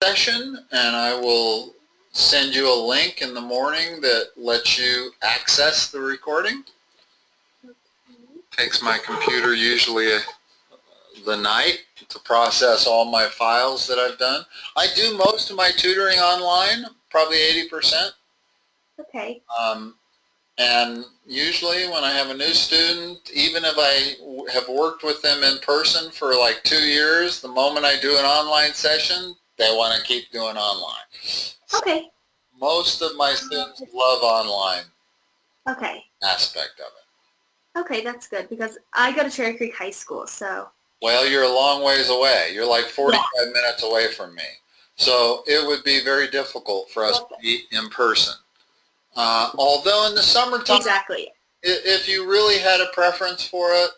session, and I will send you a link in the morning that lets you access the recording. Takes my computer usually the night to process all my files that I've done. I do most of my tutoring online, probably 80%. Okay. And usually when I have a new student, even if I have worked with them in person for like 2 years, the moment I do an online session, they want to keep doing online. Okay. Most of my students love online Okay. aspect of it. Okay, that's good because I go to Cherry Creek High School, so. Well, you're a long ways away. You're like 45 minutes away from me. So it would be very difficult for us to meet in person. Although in the summertime, exactly. If you really had a preference for it,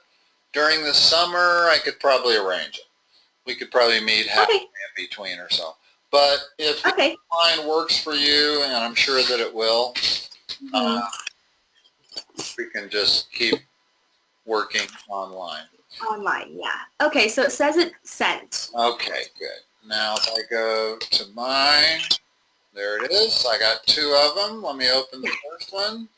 during the summer, I could probably arrange it. We could probably meet halfway in between or so. But if online works for you, and I'm sure that it will, we can just keep working online. Online, yeah. Okay, so it says it's sent. Okay, good. Now if I go to mine, there it is. I got 2 of them. Let me open the first one.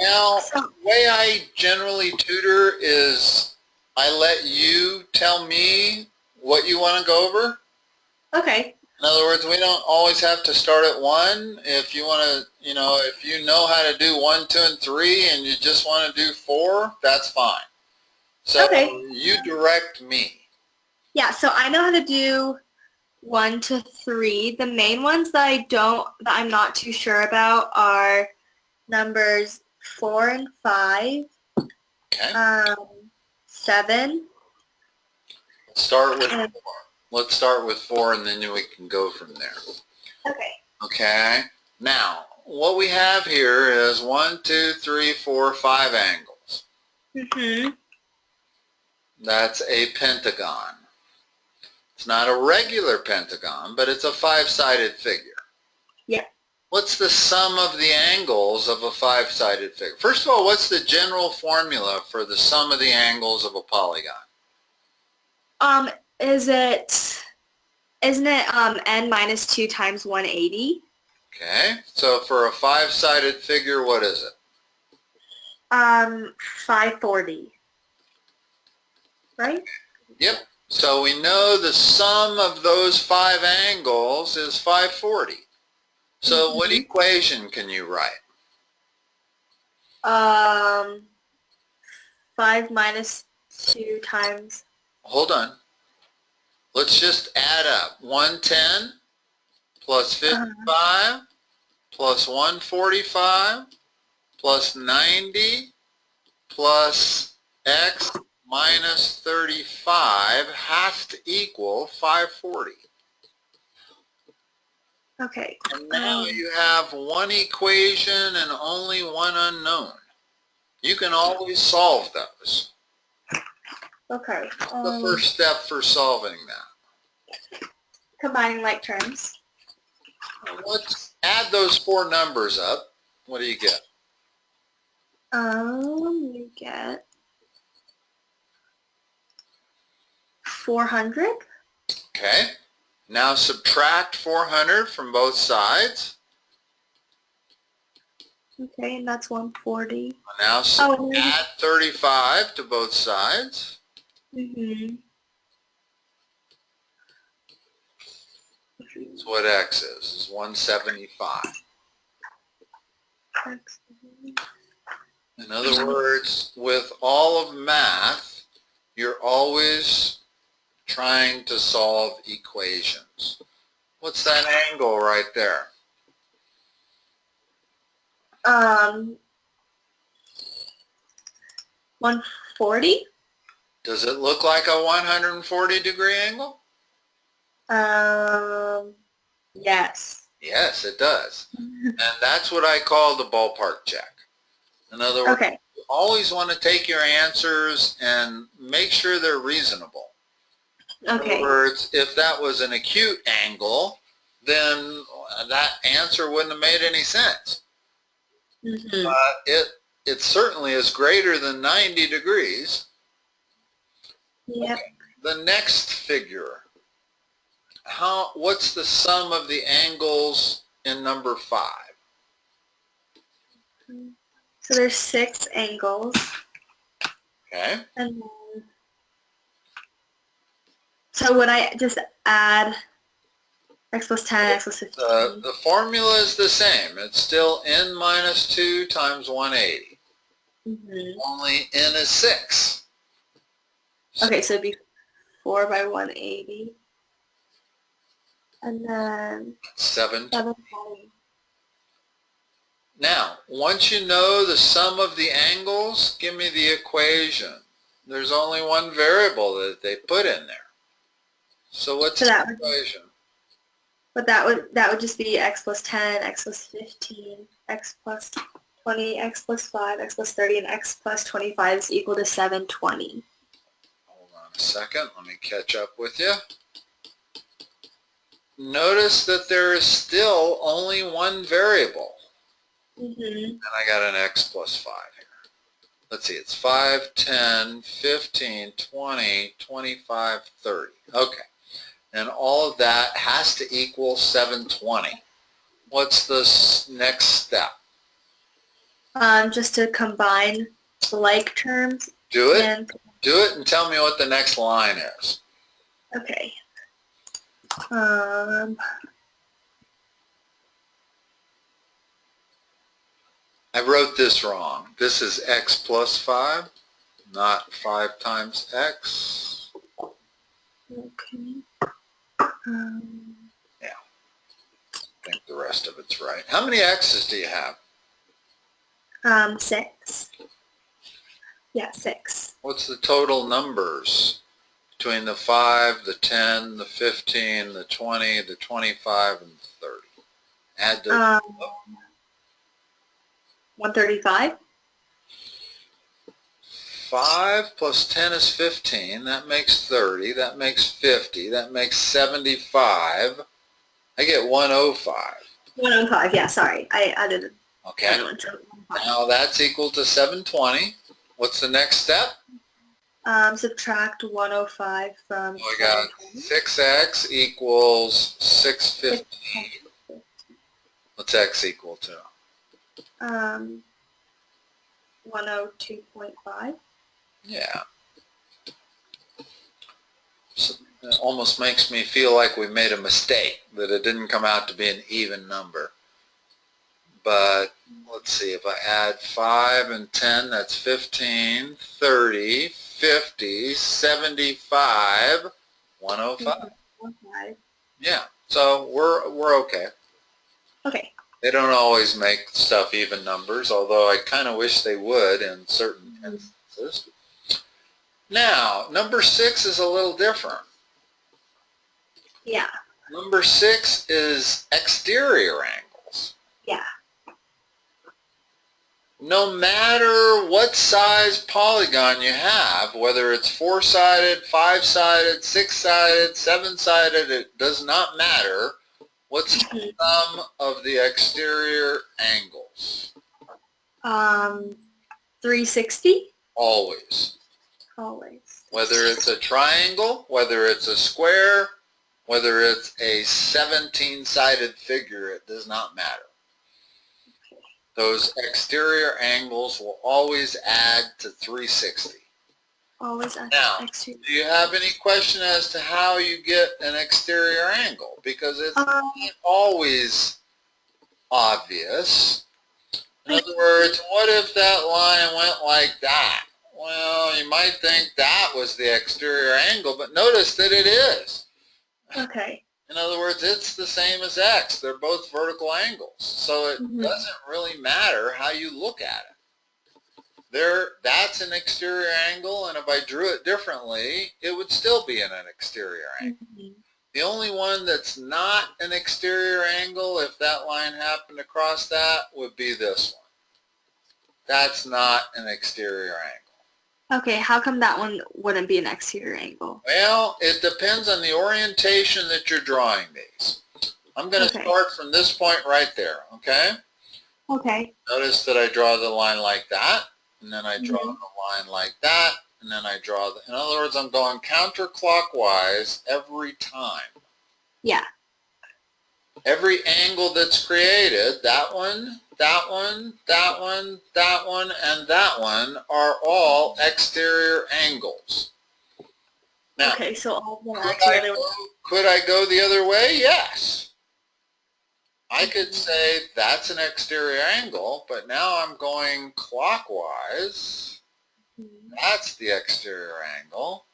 Now, the way I generally tutor is I let you tell me what you want to go over. Okay. In other words, we don't always have to start at 1. If you want to, if you know how to do 1, 2, and 3 and you just want to do 4, that's fine. So you direct me. Yeah, so I know how to do 1 to 3. The main ones that I'm not too sure about are numbers 4 and 5. Okay. 7. Start with 4. Let's start with 4 and then we can go from there. Okay. Okay. Now, what we have here is 1, 2, 3, 4, 5 angles. Mm-hmm. That's a pentagon. It's not a regular pentagon, but it's a 5-sided figure. Yeah. What's the sum of the angles of a 5-sided figure? First of all, what's the general formula for the sum of the angles of a polygon? Isn't it n minus 2 times 180? Okay, so for a 5-sided figure, what is it? 540. Right? Yep. So we know the sum of those 5 angles is 540. So what equation can you write? 5 minus 2 times. Hold on. Let's just add up. 110 plus 55 plus 145 plus 90 plus x minus 35 has to equal 540. Okay. And now you have one equation and only one unknown. You can always solve those. Okay. The first step for solving that. Combining like terms. Let's add those 4 numbers up. What do you get? You get 400. Okay. Now subtract 400 from both sides. Okay, and that's 140. Now add 35 to both sides. That's what x is 175. In other words, with all of math, you're always trying to solve equations. What's that angle right there? 140. Does it look like a 140-degree angle? Yes. Yes, it does. And that's what I call the ballpark check. In other words, you always want to take your answers and make sure they're reasonable. In other words, if that was an acute angle, then that answer wouldn't have made any sense. Mm-hmm. It certainly is greater than 90 degrees. Yep. Okay. The next figure. What's the sum of the angles in number 5? So there's 6 angles. Okay. And then, so would I just add x plus 10, x plus 15? The formula is the same. It's still n minus 2 times 180. Mm-hmm. Only n is 6. Okay, so it'd be 4 by 180. And then 720. Now, once you know the sum of the angles, give me the equation. There's only one variable that they put in there. So what's the equation? But that would just be x plus 10, x plus 15, x plus 20, x plus 5, x plus 30, and x plus 25 is equal to 720. Hold on a second. Let me catch up with you. Notice that there is still only one variable. Mm-hmm. And I got an x plus 5 here. Let's see. It's 5, 10, 15, 20, 25, 30. Okay. And all of that has to equal 720. What's the next step? Just to combine like terms. Do it. Do it and tell me what the next line is. Okay. I wrote this wrong. This is x plus 5, not 5 times x. Okay. Yeah. I think the rest of it's right. How many x's do you have? 6. Yeah, 6. What's the total numbers between the 5, the 10, the 15, the 20, the 25, and the 30? Add those. 135. 5 plus 10 is 15. That makes 30. That makes 50. That makes 75. I get 105. 105, yeah, sorry. I added. Okay. Now that's equal to 720. What's the next step? Subtract 105 from. We got 6x equals 615. What's x equal to? 102.5. Yeah. So it almost makes me feel like we made a mistake, that it didn't come out to be an even number. But let's see, if I add 5 and 10, that's 15, 30, 50, 75, 105. Yeah, so we're okay. Okay. They don't always make stuff even numbers, although I kind of wish they would in certain instances. Now, number 6 is a little different. Yeah. Number 6 is exterior angles. Yeah. No matter what size polygon you have, whether it's 4-sided, 5-sided, 6-sided, 7-sided, it does not matter. What's the sum of the exterior angles? 360? Always. Always. Whether it's a triangle, whether it's a square, whether it's a 17-sided figure, it does not matter. Those exterior angles will always add to 360. Always now, exterior. Do you have any question as to how you get an exterior angle? Because it's not always obvious. In other words, what if that line went like that? Well, you might think that was the exterior angle, but notice that it is. Okay. In other words, it's the same as x. They're both vertical angles. So it doesn't really matter how you look at it. That's an exterior angle, and if I drew it differently, it would still be in an exterior angle. The only one that's not an exterior angle, if that line happened to cross that, would be this one. That's not an exterior angle. Okay, how come that one wouldn't be an exterior angle? Well, it depends on the orientation that you're drawing these. I'm going to start from this point right there, okay? Okay. Notice that I draw the line like that, and then I draw the line like that, and then I draw the, in other words, I'm going counterclockwise every time. Yeah. Every angle that's created, that one, that one, that one, that one, and that one are all exterior angles. Now, okay, so all of them are together. Could I go the other way? Yes. I could say that's an exterior angle, but now I'm going clockwise. That's the exterior angle.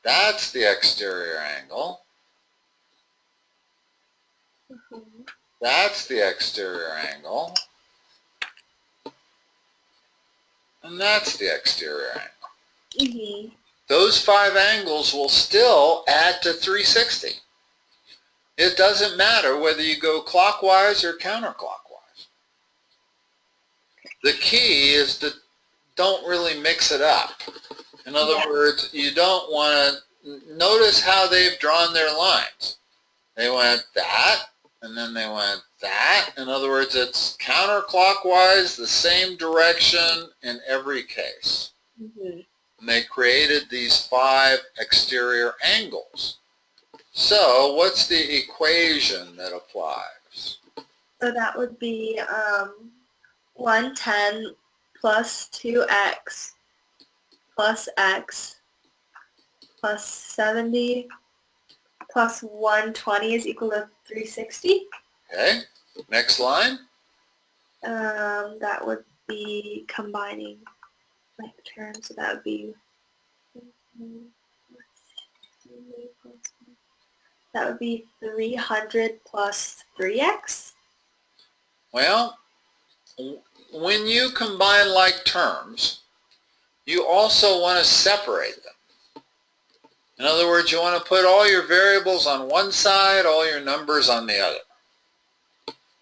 That's the exterior angle. That's the exterior angle. And that's the exterior angle. Those 5 angles will still add to 360. It doesn't matter whether you go clockwise or counterclockwise. The key is to don't really mix it up. In other words, you don't want to notice how they've drawn their lines. They went that, and then they went that. In other words, it's counterclockwise, the same direction in every case. And they created these 5 exterior angles. So what's the equation that applies? So that would be 110 plus 2x plus x plus 70 plus 120 is equal to 360. Okay, next line. That would be combining like terms, so that would be 300 plus 3x. Well, when you combine like terms, you also want to separate them. In other words, you want to put all your variables on one side, all your numbers on the other.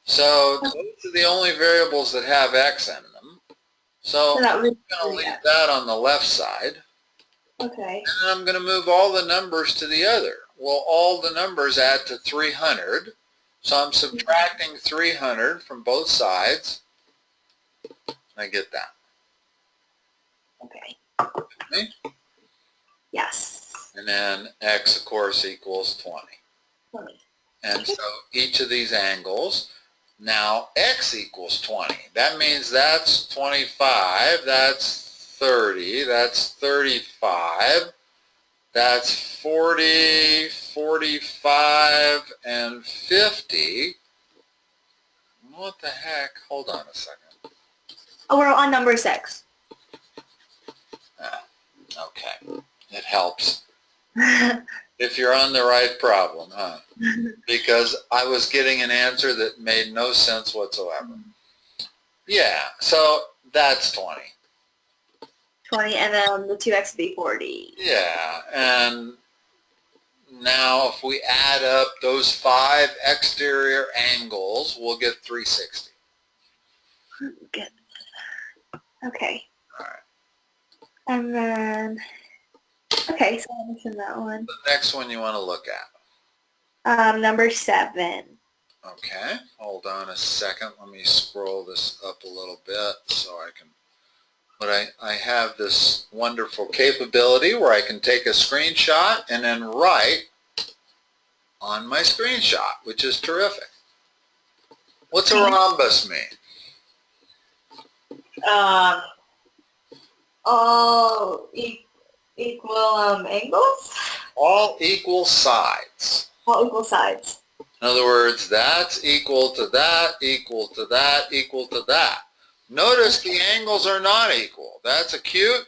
So those are the only variables that have x in them. So I'm going to leave that on the left side. Okay. And I'm going to move all the numbers to the other. Well, all the numbers add to 300. So I'm subtracting 300 from both sides. I get that. Okay. Okay? Yes. And then x, of course, equals 20. 20. And so each of these angles, now x equals 20. That means that's 25, that's 30, that's 35, that's 40, 45, and 50. What the heck? Hold on a second. Oh, we're on number 6. Okay. It helps. If you're on the right problem, huh? Because I was getting an answer that made no sense whatsoever. Yeah, so that's 20. 20, and then the 2x would be 40. Yeah, and now if we add up those 5 exterior angles, we'll get 360. Good. Okay. All right. And then, okay, so I'm missing that one. The next one you want to look at. Number 7. Okay, hold on a second. Let me scroll this up a little bit so I can, but I have this wonderful capability where I can take a screenshot and then write on my screenshot, which is terrific. What's a rhombus mean? All equal angles? All equal sides. All equal sides. In other words, that's equal to that, equal to that, equal to that. Notice the angles are not equal. That's acute,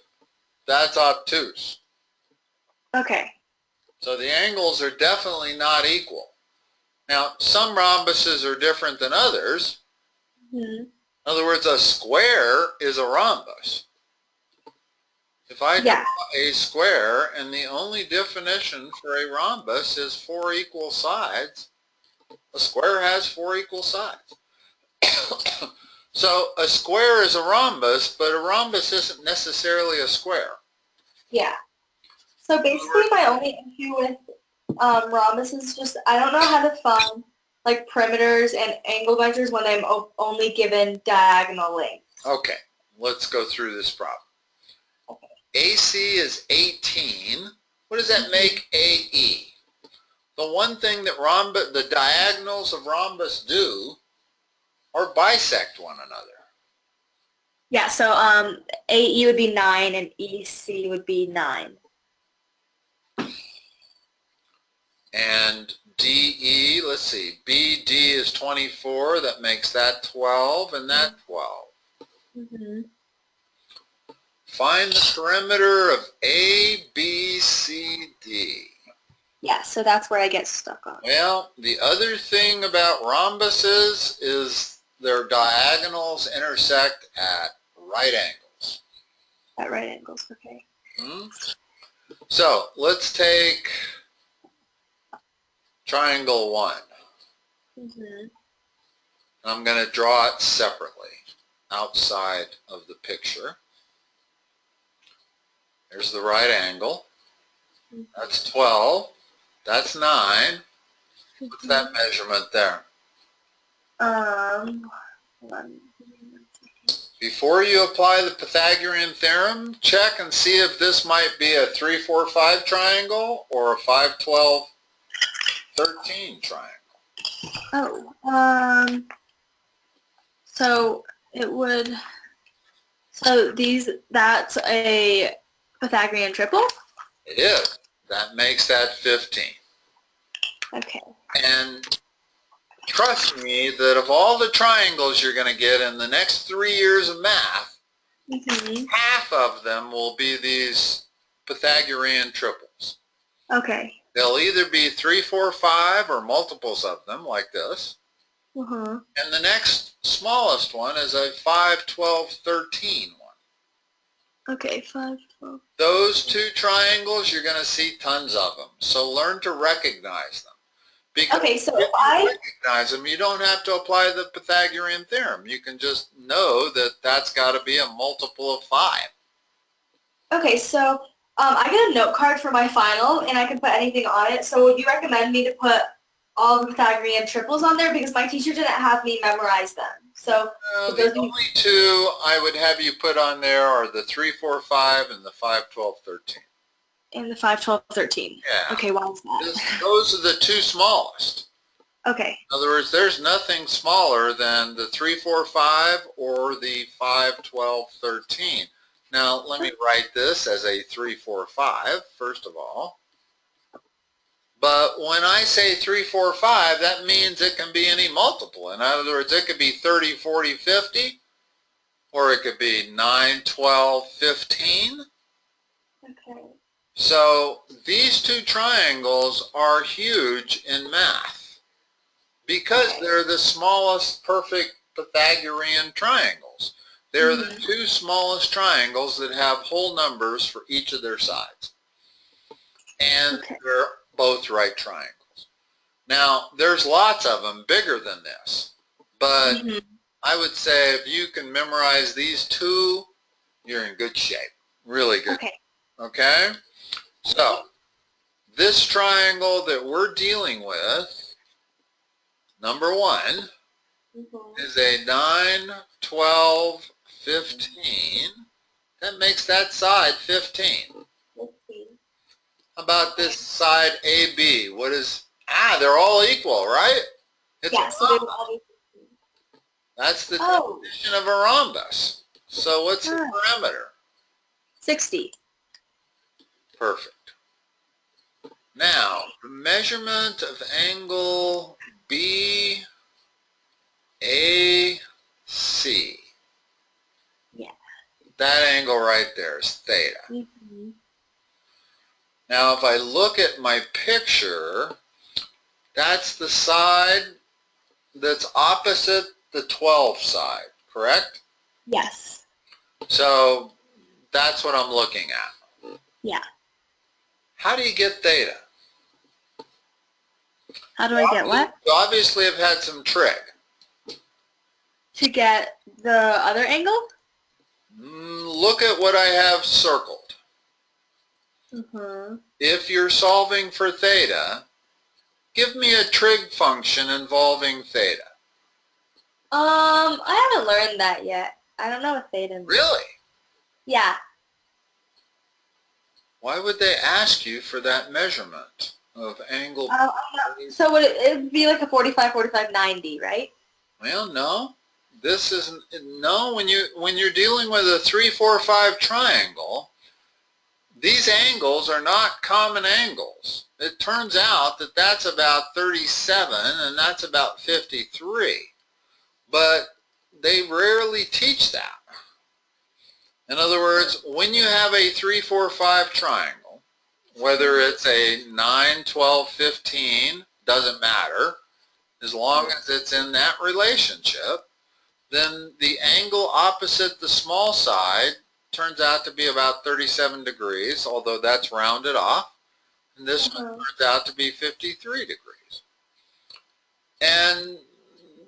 that's obtuse. Okay. So the angles are definitely not equal. Now, some rhombuses are different than others. In other words, a square is a rhombus. If I draw a square and the only definition for a rhombus is 4 equal sides, a square has 4 equal sides. So a square is a rhombus, but a rhombus isn't necessarily a square. Yeah. So basically my only issue with rhombus is just I don't know how to find like perimeters and angle measures when I'm only given diagonal length. Okay, let's go through this problem. Okay. AC is 18. What does that make AE? The one thing that the diagonals of rhombus do are bisect one another. Yeah, so AE would be 9 and EC would be 9. And DE, let's see, BD is 24, that makes that 12, and that 12. Mm-hmm. Find the perimeter of ABCD. Yeah, so that's where I get stuck on. Well, the other thing about rhombuses is their diagonals intersect at right angles. At right angles, okay. So let's take triangle 1. I'm going to draw it separately outside of the picture. There's the right angle. That's 12. That's 9. What's that measurement there? Hold on. Before you apply the Pythagorean theorem, check and see if this might be a 3, 4, 5 triangle or a 5, 12, 13 triangle. Oh, so it would, that's a Pythagorean triple? It is. That makes that 15. Okay. And trust me that of all the triangles you're going to get in the next 3 years of math, half of them will be these Pythagorean triples. Okay. They'll either be 3, 4, 5 or multiples of them like this. Uh-huh. And the next smallest one is a 5, 12, 13 one. Okay, 5, 12. Those two triangles, you're going to see tons of them. So learn to recognize them. Because okay, so if you recognize them, you don't have to apply the Pythagorean theorem. You can just know that that's got to be a multiple of 5. Okay, so I get a note card for my final, and I can put anything on it. So would you recommend me to put all the Pythagorean triples on there? Because my teacher didn't have me memorize them. So the only two I would have you put on there are the 3, 4, 5 and the 5, 12, 13. And the 5, 12, 13. Yeah. Okay, why is that? Those are the two smallest. Okay. In other words, there's nothing smaller than the 3, 4, 5 or the 5, 12, 13. Now, let me write this as a 3, 4, 5, first of all. But when I say 3, 4, 5, that means it can be any multiple. In other words, it could be 30, 40, 50, or it could be 9, 12, 15. Okay. So these two triangles are huge in math because they're the smallest perfect Pythagorean triangles. They're the two smallest triangles that have whole numbers for each of their sides. And they're both right triangles. Now, there's lots of them bigger than this, but I would say if you can memorize these two, you're in good shape. Really good. Okay? So, this triangle that we're dealing with, number 1, is a 9, 12, 15. That makes that side 15. How about this side AB? What is, they're all equal, right? It's so they would all be 15. That's the definition of a rhombus. So what's the parameter? 60. Perfect. Now, the measurement of angle BAC. Yeah. That angle right there is theta. Now, if I look at my picture, that's the side that's opposite the 12 side, correct? Yes. So that's what I'm looking at. Yeah. How do you get theta? How do I get what? You obviously have had some trig. To get the other angle? Look at what I have circled. If you're solving for theta, Give me a trig function involving theta. I haven't learned that yet. I don't know what theta means. Really? Yeah. Why would they ask you for that measurement of angle? So would it be like a 45, 45, 90, right? Well, no. This isn't. No, when you're dealing with a 3, 4, 5 triangle, these angles are not common angles. It turns out that that's about 37 and that's about 53. But they rarely teach that. In other words, when you have a 3, 4, 5 triangle, whether it's a 9, 12, 15, doesn't matter, as long as it's in that relationship, then the angle opposite the small side turns out to be about 37 degrees, although that's rounded off, and this one turns out to be 53 degrees. And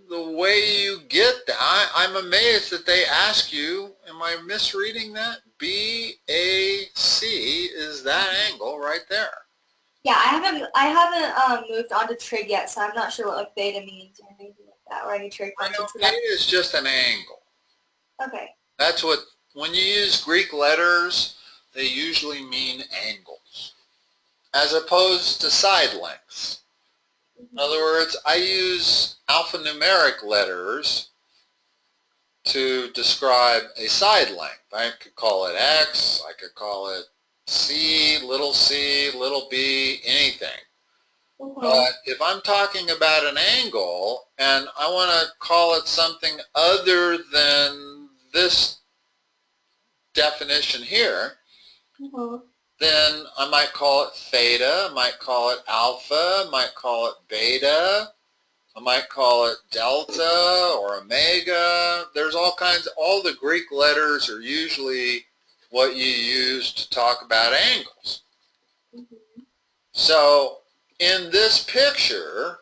the way you get that, I'm amazed that they ask you, am I misreading that? BAC is that angle right there. Yeah, I haven't moved on to trig yet, so I'm not sure what like theta means or anything like that, or any trig functions. Theta is just an angle. Okay. That's what, when you use Greek letters, they usually mean angles, as opposed to side lengths. In other words, I use alphanumeric letters to describe a side length. I could call it X, I could call it C, little b, anything. But if I'm talking about an angle and I want to call it something other than this definition here, then I might call it theta, I might call it alpha, I might call it beta, I might call it delta or omega. There's all the Greek letters are usually what you use to talk about angles. So in this picture,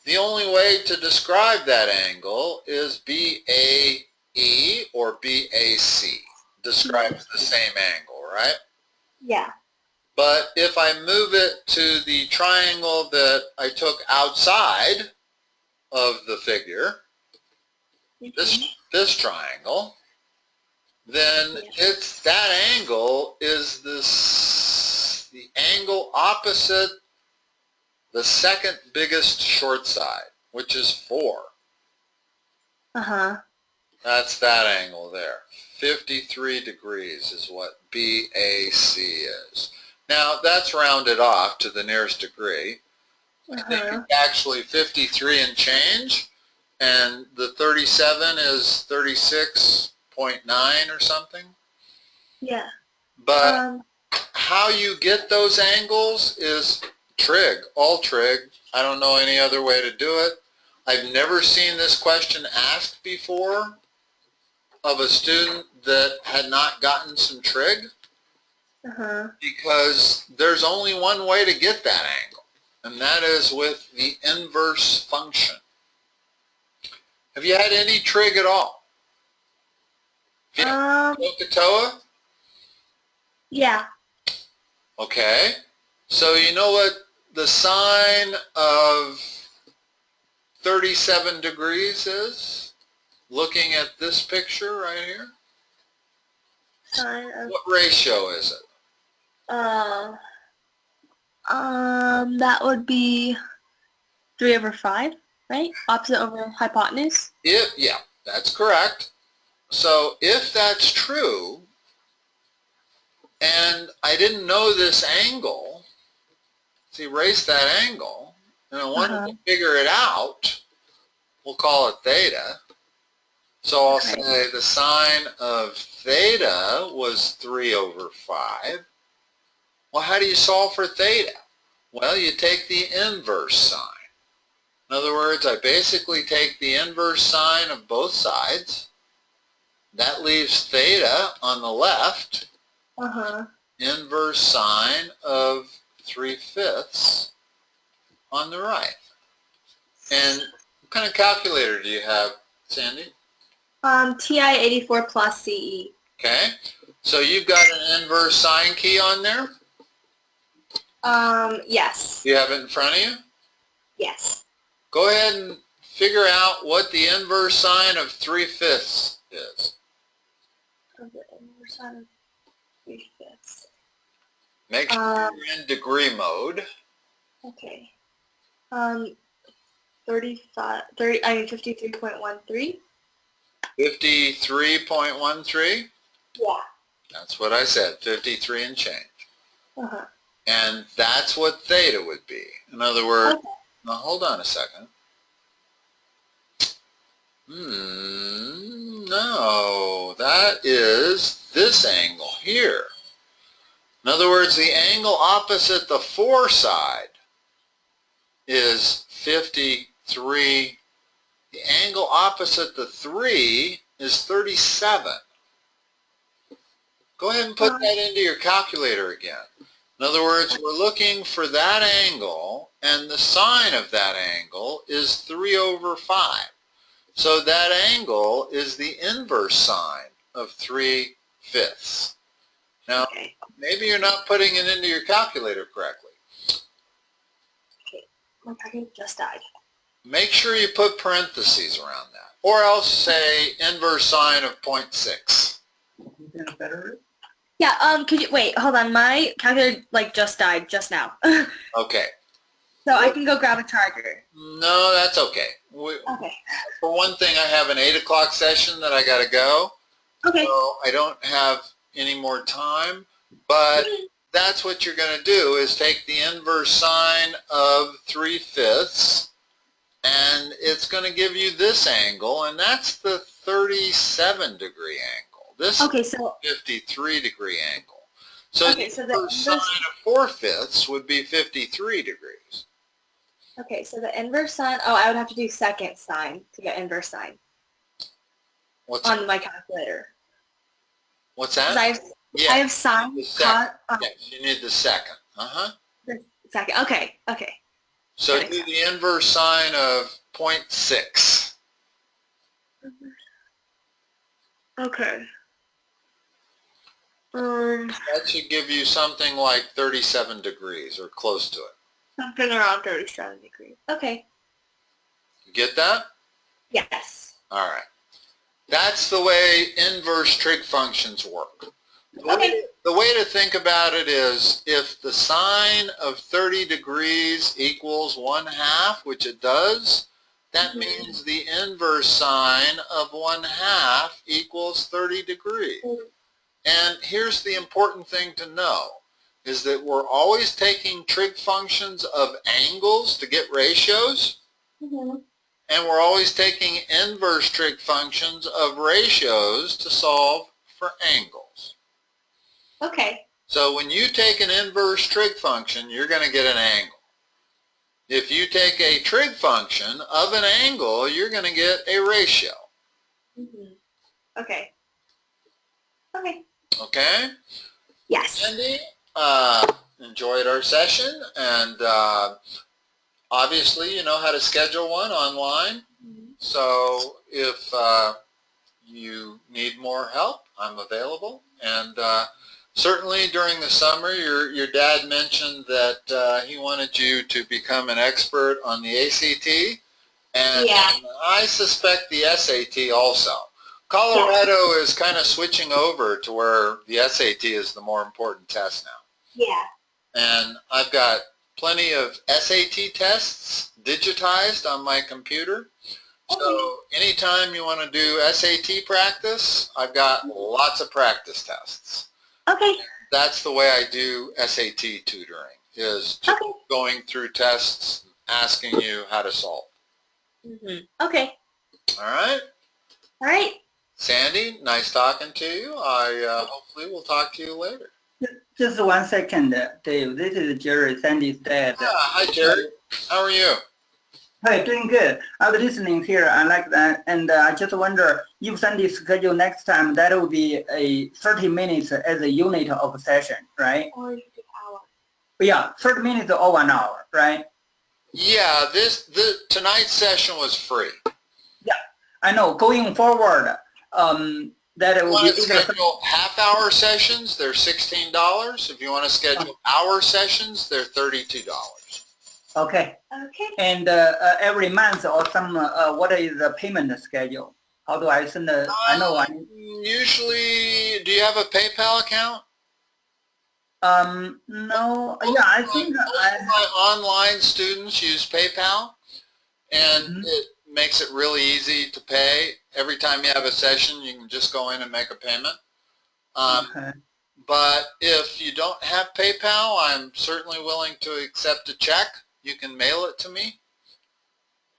the only way to describe that angle is BAE or BAC. Describes the same angle, right? Yeah. But if I move it to the triangle that I took outside of the figure, this triangle, then it's that angle is the angle opposite the second biggest short side, which is 4. That's that angle there. 53 degrees is what BAC is. Now that's rounded off to the nearest degree. I think it's actually 53 and change, and the 37 is 36.9 or something. Yeah. But how you get those angles is trig, all trig. I don't know any other way to do it. I've never seen this question asked before of a student that had not gotten some trig, because there's only one way to get that angle, and that is with the inverse function. Have you had any trig at all? Krakatoa? Yeah. Okay. So you know what the sine of 37 degrees is? Looking at this picture right here? Sine of... What ratio is it? That would be 3/5, right? Opposite over hypotenuse? Yeah, that's correct. So if that's true, and I didn't know this angle, let's erase that angle, and I wanted to figure it out, we'll call it theta. So I'll say the sine of theta was 3/5. Well, how do you solve for theta? Well, you take the inverse sine. In other words, I basically take the inverse sine of both sides. That leaves theta on the left. Inverse sine of 3/5 on the right. And what kind of calculator do you have, Sandy? TI-84 plus CE. Okay. So you've got an inverse sine key on there? Yes. Do you have it in front of you? Yes. Go ahead and figure out what the inverse sine of 3/5 is. The inverse sine of 3/5. Make sure you're in degree mode. Okay. 53.13. 53.13? Yeah. That's what I said, 53 and change. Uh-huh. And that's what theta would be. In other words, okay. Now hold on a second. No, that is this angle here. In other words, the angle opposite the 4 side is 53. The angle opposite the 3 is 37. Go ahead and put that into your calculator again. In other words, we're looking for that angle, and the sine of that angle is 3/5. So that angle is the inverse sine of 3/5. Now, maybe you're not putting it into your calculator correctly. Okay, my calculator just died. Make sure you put parentheses around that. Or else say inverse sine of 0.6. Better? Yeah, could you, wait, hold on, my calculator, just died just now. Okay. So I can go grab a charger. No, that's okay. Okay. For one thing, I have an 8 o'clock session that I got to go. Okay. So I don't have any more time, but that's what you're going to do is take the inverse sine of 3/5, and it's going to give you this angle, and that's the 37-degree angle. This is the 53-degree angle. So the inverse sine of 4/5 would be 53 degrees. Okay, so the inverse sine, I would have to do second sine to get inverse sine. What's on my calculator. What's that? I have sine, cos. Yes, you need the second. The second. Okay. So do the inverse sine of 0.6. Okay. That should give you something like 37 degrees or close to it. Something around 37 degrees. Okay. You get that? Yes. All right. That's the way inverse trig functions work. The way to think about it is if the sine of 30 degrees equals 1/2, which it does, that means the inverse sine of 1/2 equals 30 degrees. And here's the important thing to know, is that we're always taking trig functions of angles to get ratios, and we're always taking inverse trig functions of ratios to solve for angles. Okay. So when you take an inverse trig function, you're going to get an angle. If you take a trig function of an angle, you're going to get a ratio. Okay. Okay? Yes. Andy, enjoyed our session, and obviously you know how to schedule one online. So if you need more help, I'm available. And certainly during the summer, your dad mentioned that he wanted you to become an expert on the ACT, and I suspect the SAT also. Colorado is kind of switching over to where the SAT is the more important test now. Yeah. And I've got plenty of SAT tests digitized on my computer. So anytime you want to do SAT practice, I've got lots of practice tests. Okay. That's the way I do SAT tutoring, is just going through tests, asking you how to solve. Okay. All right? All right. Sandy, nice talking to you. Hopefully we'll talk to you later. Just 1 second, Dave. This is Jerry, Sandy's dad. Hi, Jerry. How are you? Hi, doing good. I was listening here. I like that. And I just wonder if Sandy's schedule next time, that will be a 30 minutes as a unit of session, right? Or an hour. Yeah, 30 minutes or 1 hour, right? Yeah, tonight's session was free. Yeah, I know. Going forward, that it will be either schedule half-hour sessions, they're $16. If you want to schedule hour sessions, they're $32. Okay. Okay. And every month or some, what is the payment schedule? How do I send the, I know I usually, do you have a PayPal account? No, yeah, I think my online students use PayPal, and Mhm. it makes it really easy to pay. Every time you have a session, you can just go in and make a payment. Okay. But if you don't have PayPal, I'm certainly willing to accept a check. You can mail it to me,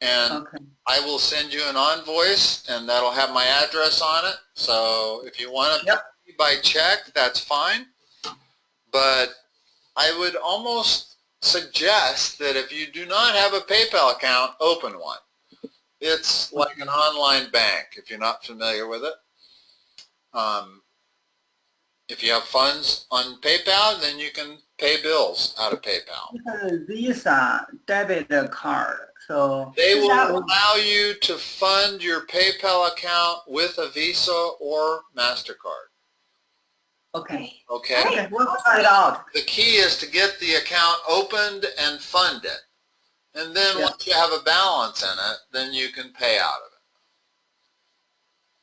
and Okay. I will send you an invoice, and that'll have my address on it. So if you want to Yep. pay by check, that's fine. But I would almost suggest that if you do not have a PayPal account, open one. It's like an online bank if you're not familiar with it. If you have funds on PayPal, then you can pay bills out of PayPal. Visa debit card, so They will allow you to fund your PayPal account with a Visa or MasterCard. okay. Okay? Okay, we'll try it out. The key is to get the account opened and funded. And then once you have a balance in it, then you can pay out of it.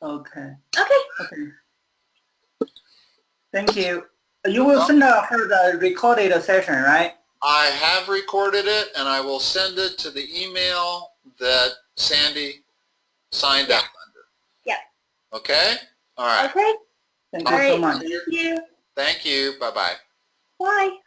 Okay. Okay. Okay. Thank you. You will send her the recorded session, right? I have recorded it, and I will send it to the email that Sandy signed up under. Yeah. Okay? All right. Okay. Thank you so much. Thank you. Thank you. Bye-bye. Bye.